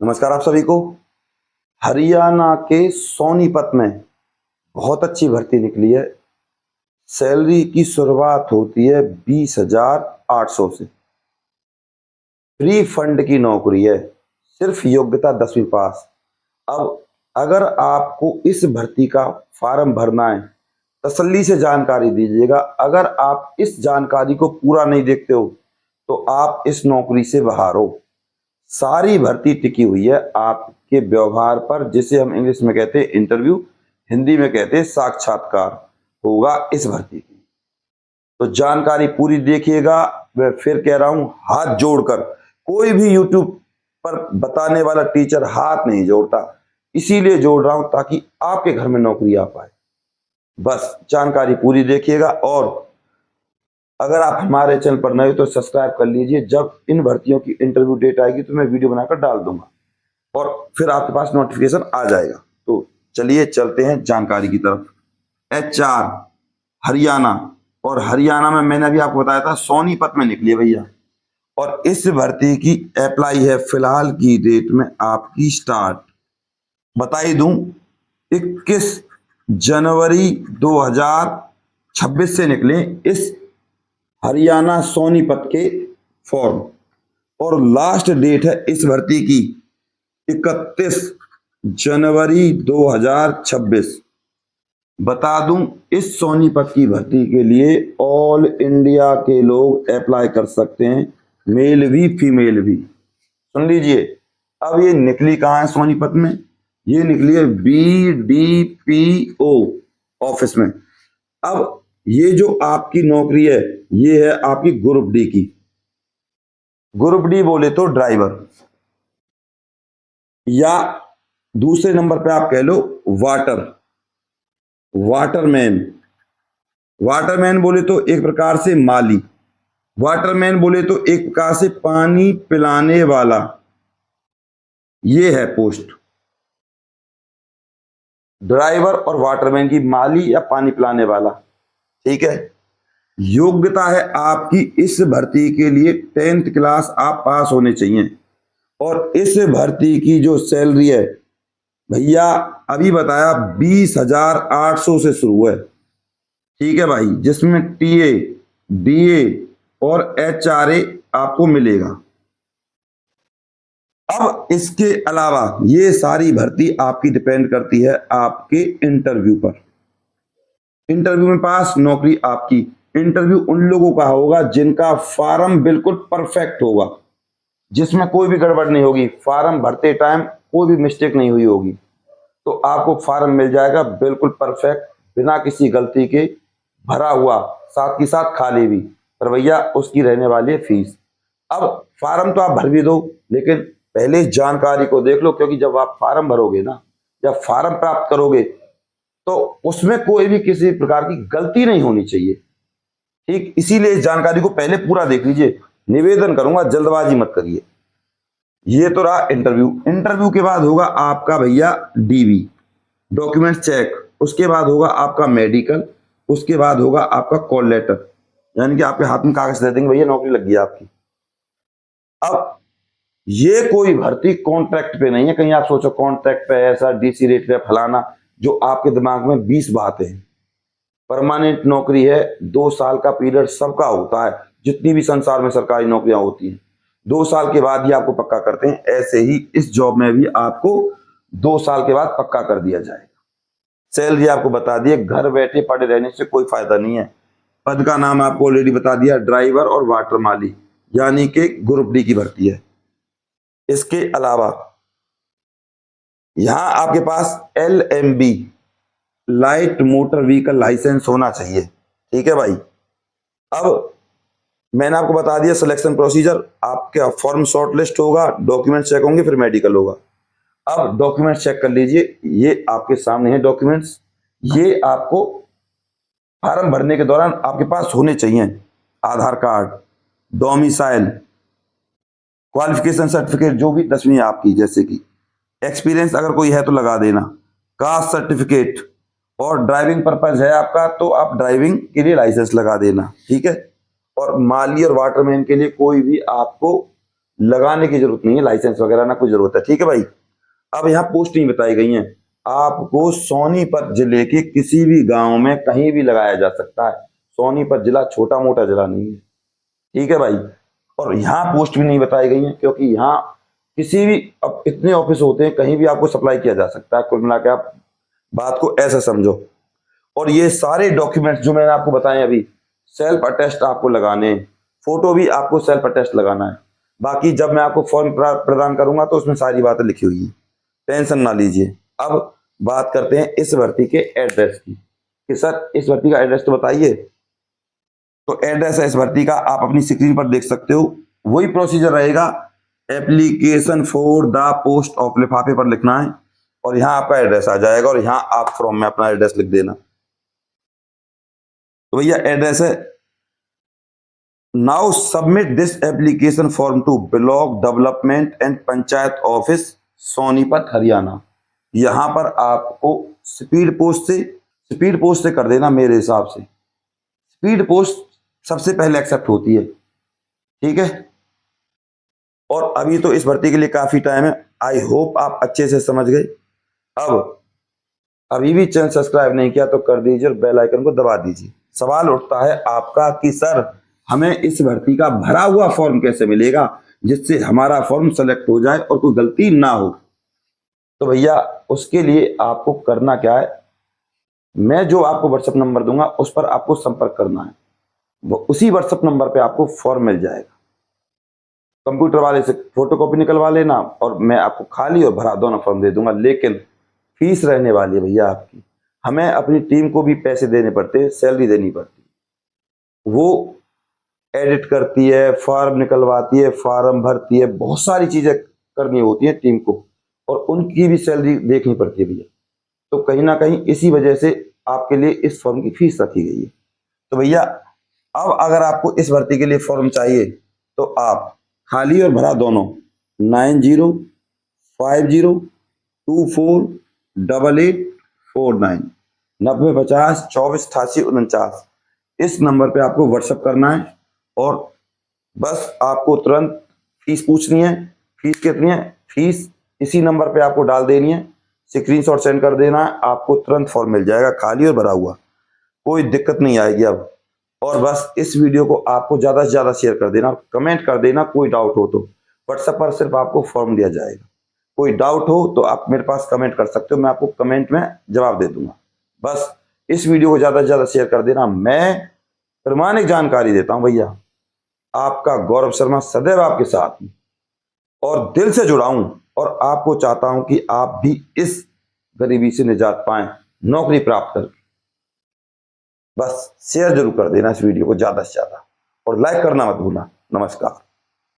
नमस्कार आप सभी को। हरियाणा के सोनीपत में बहुत अच्छी भर्ती निकली है। सैलरी की शुरुआत होती है 20,800 से। फ्री फंड की नौकरी है, सिर्फ योग्यता 10वीं पास। अब अगर आपको इस भर्ती का फॉर्म भरना है, तसल्ली से जानकारी दीजिएगा। अगर आप इस जानकारी को पूरा नहीं देखते हो तो आप इस नौकरी से बाहर हो। सारी भर्ती टिकी हुई है आपके व्यवहार पर, जिसे हम इंग्लिश में कहते हैं इंटरव्यू, हिंदी में कहते हैं साक्षात्कार होगा इस भर्ती की। तो जानकारी पूरी देखिएगा। मैं फिर कह रहा हूं, हाथ जोड़कर कोई भी यूट्यूब पर बताने वाला टीचर हाथ नहीं जोड़ता, इसीलिए जोड़ रहा हूं ताकि आपके घर में नौकरी आ पाए। बस जानकारी पूरी देखिएगा। और अगर आप हमारे चैनल पर नए हो तो सब्सक्राइब कर लीजिए। जब इन भर्तियों की इंटरव्यू डेट आएगी तो मैं वीडियो बनाकर डाल दूंगा और फिर आपके पास नोटिफिकेशन आ जाएगा। तो चलिए चलते हैं जानकारी की तरफ। HR हरियाणा, और हरियाणा में मैंने अभी आपको बताया था सोनीपत में निकली है भैया। और इस भर्ती की अप्लाई है फिलहाल की डेट में आपकी स्टार्ट बता ही दूं, 21 जनवरी 2026 से निकले इस हरियाणा सोनीपत के फॉर्म। और लास्ट डेट है इस भर्ती की 31 जनवरी 2026। बता दूं, इस सोनीपत की भर्ती के लिए ऑल इंडिया के लोग अप्लाई कर सकते हैं, मेल भी फीमेल भी। सुन लीजिए, अब ये निकली कहाँ है सोनीपत में? ये निकली है BDPO ऑफिस में। अब ये जो आपकी नौकरी है, ये है आपकी ग्रुप डी की। ग्रुप डी बोले तो ड्राइवर, या दूसरे नंबर पे आप कह लो वाटरमैन। वाटरमैन बोले तो एक प्रकार से माली, वाटरमैन बोले तो एक प्रकार से पानी पिलाने वाला। ये है पोस्ट, ड्राइवर और वाटरमैन की, माली या पानी पिलाने वाला। ठीक है। योग्यता है आपकी इस भर्ती के लिए 10th क्लास आप पास होने चाहिए। और इस भर्ती की जो सैलरी है भैया, अभी बताया 20,800 से शुरू है। ठीक है भाई, जिसमें TA, DA और HRA आपको मिलेगा। अब इसके अलावा ये सारी भर्ती आपकी डिपेंड करती है आपके इंटरव्यू पर। इंटरव्यू में पास, नौकरी आपकी। इंटरव्यू उन लोगों का होगा जिनका फॉर्म बिल्कुल परफेक्ट होगा, जिसमें कोई भी गड़बड़ नहीं होगी, फॉर्म भरते टाइम कोई भी मिस्टेक नहीं हुई होगी, तो आपको फॉर्म मिल जाएगा बिल्कुल परफेक्ट, बिना किसी गलती के भरा हुआ, साथ ही साथ खाली भी। पर भैया उसकी रहने वाली है फीस। अब फॉर्म तो आप भर भी दो, लेकिन पहले जानकारी को देख लो, क्योंकि जब आप फॉर्म भरोगे ना, जब फॉर्म प्राप्त करोगे तो उसमें कोई भी किसी प्रकार की गलती नहीं होनी चाहिए। ठीक, इसीलिए इस जानकारी को पहले पूरा देख लीजिए। निवेदन करूंगा, जल्दबाजी मत करिए। ये तो रहा इंटरव्यू। इंटरव्यू के बाद होगा आपका भैया DV, डॉक्यूमेंट चेक। उसके बाद होगा आपका मेडिकल। उसके बाद होगा आपका कॉल लेटर, यानी कि आपके हाथ में कागज दे देंगे, भैया नौकरी लग गई आपकी। अब ये कोई भर्ती कॉन्ट्रैक्ट पे नहीं है। कहीं आप सोचो कॉन्ट्रैक्ट पे ऐसा DC रेट पे फलाना, जो आपके दिमाग में 20 बातें हैं। परमानेंट नौकरी है, 2 साल का पीरियड सबका होता है, जितनी भी संसार में सरकारी नौकरियां होती हैं 2 साल के बाद ही आपको पक्का करते हैं। ऐसे ही इस जॉब में भी आपको 2 साल के बाद पक्का कर दिया जाएगा। सैलरी आपको बता दिए, घर बैठे पड़े रहने से कोई फायदा नहीं है। पद का नाम आपको ऑलरेडी बता दिया, ड्राइवर और वाटर माली, यानी कि ग्रुप डी की भर्ती है। इसके अलावा यहां आपके पास LMB, light motor vehicle licence होना चाहिए। ठीक है भाई। अब मैंने आपको बता दिया सिलेक्शन प्रोसीजर। आपका फॉर्म शॉर्टलिस्ट होगा, डॉक्यूमेंट चेक होंगे, फिर मेडिकल होगा। अब डॉक्यूमेंट चेक कर लीजिए, ये आपके सामने है डॉक्यूमेंट्स। ये आपको फॉर्म भरने के दौरान आपके पास होने चाहिए। आधार कार्ड, डोमिसाइल, क्वालिफिकेशन सर्टिफिकेट जो भी 10वीं आपकी, जैसे कि एक्सपीरियंस अगर कोई है तो लगा देना, कास्ट सर्टिफिकेट, और ड्राइविंग पर्पज है आपका तो आप ड्राइविंग के लिए लाइसेंस लगा देना। ठीक है। और माली और वाटरमैन के लिए कोई भी आपको लगाने की जरूरत नहीं है, लाइसेंस वगैरह ना कोई जरूरत है। ठीक है भाई। अब यहाँ पोस्टिंग बताई गई है, आपको सोनीपत जिले के किसी भी गांव में कहीं भी लगाया जा सकता है। सोनीपत जिला छोटा मोटा जिला नहीं है। ठीक है भाई। और यहाँ पोस्ट भी नहीं बताई गई है, क्योंकि यहाँ किसी भी, अब इतने ऑफिस होते हैं, कहीं भी आपको सप्लाई किया जा सकता है। कुल मिला के आप बात को ऐसा समझो। और ये सारे डॉक्यूमेंट्स जो मैंने आपको बताए अभी, सेल्फ अटेस्ट आपको लगाने, फोटो भी आपको सेल्फ अटेस्ट लगाना है। बाकी जब मैं आपको फॉर्म प्रदान करूंगा तो उसमें सारी बातें लिखी हुई है, टेंशन ना लीजिए। अब बात करते हैं इस भर्ती के एड्रेस की, कि सर इस भर्ती का एड्रेस तो बताइए। तो एड्रेस है इस भर्ती का, आप अपनी स्क्रीन पर देख सकते हो। वही प्रोसीजर रहेगा, application for the post of लिफाफे पर लिखना है, और यहाँ आपका एड्रेस आ जाएगा, और यहाँ आप फॉर्म में अपना एड्रेस लिख देना। तो भैया एड्रेस है, now submit this application form to block development and panchayat office Sonipat Haryana. यहां पर आपको स्पीड पोस्ट से कर देना मेरे हिसाब से। स्पीड पोस्ट सबसे पहले एक्सेप्ट होती है। ठीक है। और अभी तो इस भर्ती के लिए काफी टाइम है, आई होप आप अच्छे से समझ गए। अब अभी भी चैनल सब्सक्राइब नहीं किया तो कर दीजिए और बेल आइकन को दबा दीजिए। सवाल उठता है आपका कि सर हमें इस भर्ती का भरा हुआ फॉर्म कैसे मिलेगा, जिससे हमारा फॉर्म सेलेक्ट हो जाए और कोई गलती ना हो। तो भैया उसके लिए आपको करना क्या है, मैं जो आपको व्हाट्सएप नंबर दूंगा उस पर आपको संपर्क करना है। उसी व्हाट्सएप नंबर पे आपको फॉर्म मिल जाएगा। कंप्यूटर वाले से फोटोकॉपी निकलवा लेना, और मैं आपको खाली और भरा दोनों फॉर्म दे दूंगा। लेकिन फीस रहने वाली है भैया आपकी। हमें अपनी टीम को भी पैसे देने पड़ते हैं, सैलरी देनी पड़ती है। वो एडिट करती है, फॉर्म निकलवाती है, फॉर्म भरती है, बहुत सारी चीजें करनी होती है टीम को, और उनकी भी सैलरी देखनी पड़ती है भैया। तो कहीं ना कहीं इसी वजह से आपके लिए इस फॉर्म की फीस रखी गई है। तो भैया अब अगर आपको इस भर्ती के लिए फॉर्म चाहिए तो आप खाली और भरा दोनों 9050248849 9050248849 इस नंबर पे आपको व्हाट्सएप करना है। और बस आपको तुरंत फीस पूछनी है। फीस कितनी है, फीस इसी नंबर पे आपको डाल देनी है, स्क्रीनशॉट सेंड कर देना है, आपको तुरंत फॉर्म मिल जाएगा खाली और भरा हुआ। कोई दिक्कत नहीं आएगी अब। और बस इस वीडियो को आपको ज्यादा से ज्यादा शेयर कर देना, कमेंट कर देना। कोई डाउट हो तो व्हाट्सएप पर सिर्फ आपको फॉर्म दिया जाएगा। कोई डाउट हो तो आप मेरे पास कमेंट कर सकते हो, मैं आपको कमेंट में जवाब दे दूंगा। बस इस वीडियो को ज्यादा से ज्यादा शेयर कर देना। मैं प्रामाणिक जानकारी देता हूं भैया, आपका गौरव शर्मा सदैव आपके साथ हूं और दिल से जुड़ा हूं, और आपको चाहता हूं कि आप भी इस गरीबी से निजात पाएं, नौकरी प्राप्त करके। बस शेयर जरूर कर देना इस वीडियो को ज्यादा से ज्यादा, और लाइक करना मत भूलना। नमस्कार।